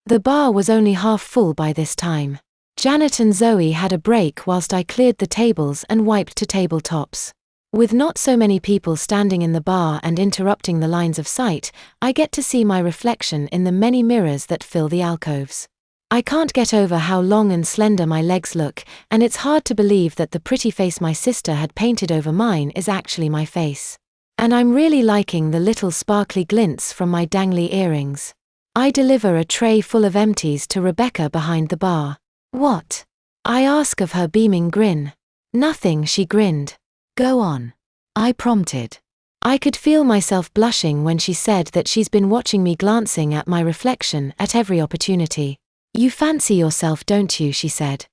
The bar was only half full by this time. Janet and Zoe had a break whilst I cleared the tables and wiped to tabletops. With not so many people standing in the bar and interrupting the lines of sight, I get to see my reflection in the many mirrors that fill the alcoves. I can't get over how long and slender my legs look, and it's hard to believe that the pretty face my sister had painted over mine is actually my face. And I'm really liking the little sparkly glints from my dangly earrings. I deliver a tray full of empties to Rebecca behind the bar. "What?" I ask of her beaming grin. "Nothing," she grinned. "Go on," I prompted. I could feel myself blushing when she said that she's been watching me glancing at my reflection at every opportunity. "You fancy yourself, don't you?" she said.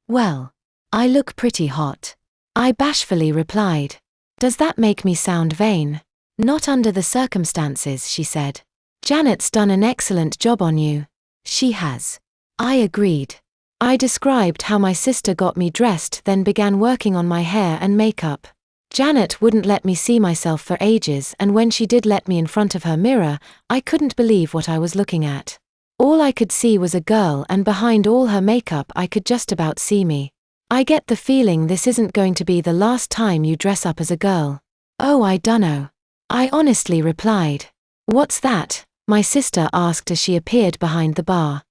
Well, I look pretty hot," I bashfully replied. "Does that make me sound vain?" "Not under the circumstances," she said. "Janet's done an excellent job on you." "She has," I agreed. I described how my sister got me dressed, then began working on my hair and makeup. Janet wouldn't let me see myself for ages, and when she did let me in front of her mirror, I couldn't believe what I was looking at. All I could see was a girl, and behind all her makeup I could just about see me. "I get the feeling this isn't going to be the last time you dress up as a girl." "Oh, I dunno," I honestly replied. "What's that?" my sister asked as she appeared behind the bar.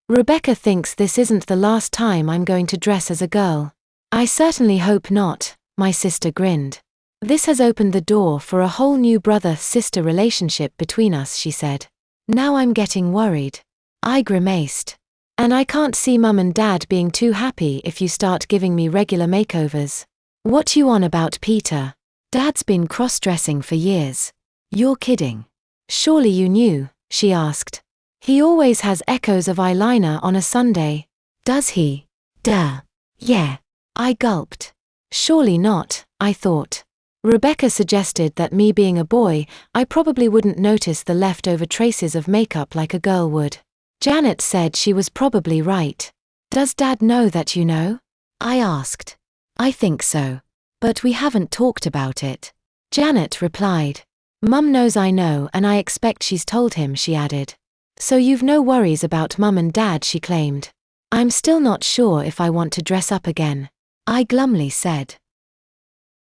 Rebecca thinks this isn't the last time I'm going to dress as a girl." "I certainly hope not," my sister grinned. "This has opened the door for a whole new brother-sister relationship between us," she said. "Now I'm getting worried," I grimaced. "And I can't see Mum and Dad being too happy if you start giving me regular makeovers." "What you on about, Peter? Dad's been cross-dressing for years." "You're kidding." "Surely you knew," she asked. "He always has echoes of eyeliner on a Sunday." "Does he?" "Duh. Yeah." I gulped. "Surely not," I thought. Rebecca suggested that me being a boy, I probably wouldn't notice the leftover traces of makeup like a girl would. Janet said she was probably right. "Does Dad know that you know?" I asked. "I think so. But we haven't talked about it," Janet replied. "Mum knows I know, and I expect she's told him," she added. "So you've no worries about Mum and Dad," she claimed. "I'm still not sure if I want to dress up again," I glumly said.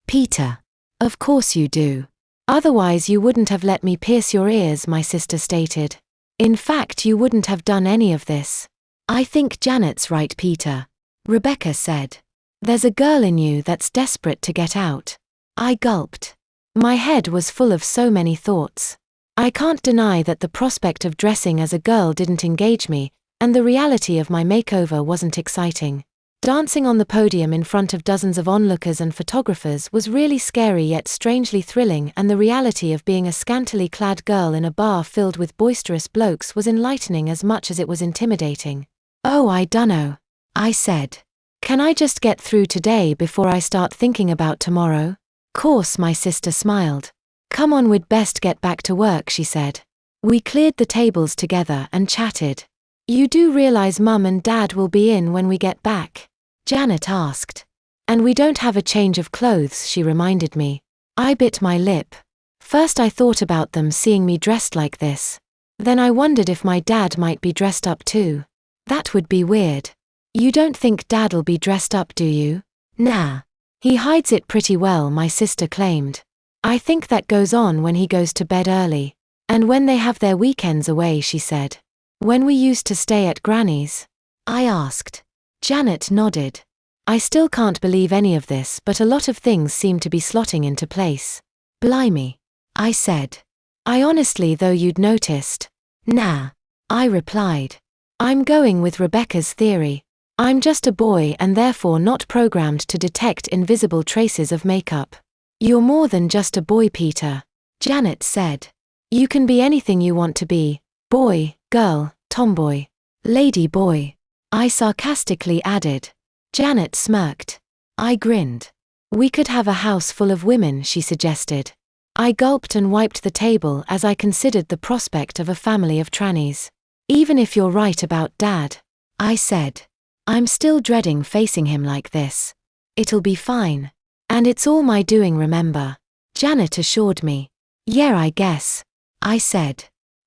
"Peter, of course you do. Otherwise you wouldn't have let me pierce your ears," my sister stated. "In fact, you wouldn't have done any of this." "I think Janet's right, Peter," Rebecca said. "There's a girl in you that's desperate to get out." I gulped. My head was full of so many thoughts. I can't deny that the prospect of dressing as a girl didn't engage me, and the reality of my makeover wasn't exciting. Dancing on the podium in front of dozens of onlookers and photographers was really scary yet strangely thrilling, and the reality of being a scantily clad girl in a bar filled with boisterous blokes was enlightening as much as it was intimidating. "Oh, I dunno," I said. "Can I just get through today before I start thinking about tomorrow?" "Course," my sister smiled. "Come on, we'd best get back to work," she said. We cleared the tables together and chatted. "You do realize Mum and Dad will be in when we get back?" Janet asked. "And we don't have a change of clothes," she reminded me. I bit my lip. First I thought about them seeing me dressed like this. Then I wondered if my dad might be dressed up too. That would be weird. "You don't think Dad'll be dressed up, do you?" "Nah. He hides it pretty well," my sister claimed. "I think that goes on when he goes to bed early. And when they have their weekends away," she said. "When we used to stay at Granny's?" I asked. Janet nodded. I still can't believe any of this, but a lot of things seem to be slotting into place. "Blimey," I said. "I honestly though you'd noticed." "Nah," I replied. "I'm going with Rebecca's theory. I'm just a boy and therefore not programmed to detect invisible traces of makeup." "You're more than just a boy, Peter," Janet said. "You can be anything you want to be. Boy, girl, tomboy, lady boy," I sarcastically added. Janet smirked. I grinned. "We could have a house full of women," she suggested. I gulped and wiped the table as I considered the prospect of a family of trannies. "Even if you're right about Dad," I said. "I'm still dreading facing him like this." "It'll be fine. And it's all my doing, remember," Janet assured me. "Yeah, I guess," I said.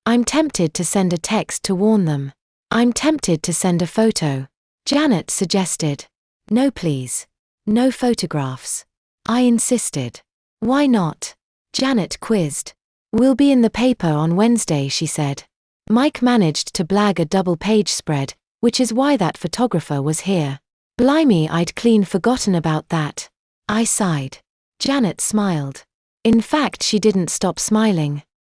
I'm tempted to send a text to warn them. I'm tempted to send a photo. Janet suggested. No please. No photographs. I insisted. Why not? Janet quizzed. We'll be in the paper on Wednesday, she said. Mike managed to blag a double-page spread, which is why that photographer was here. Blimey, I'd clean forgotten about that. I sighed. Janet smiled. In fact, she didn't stop smiling.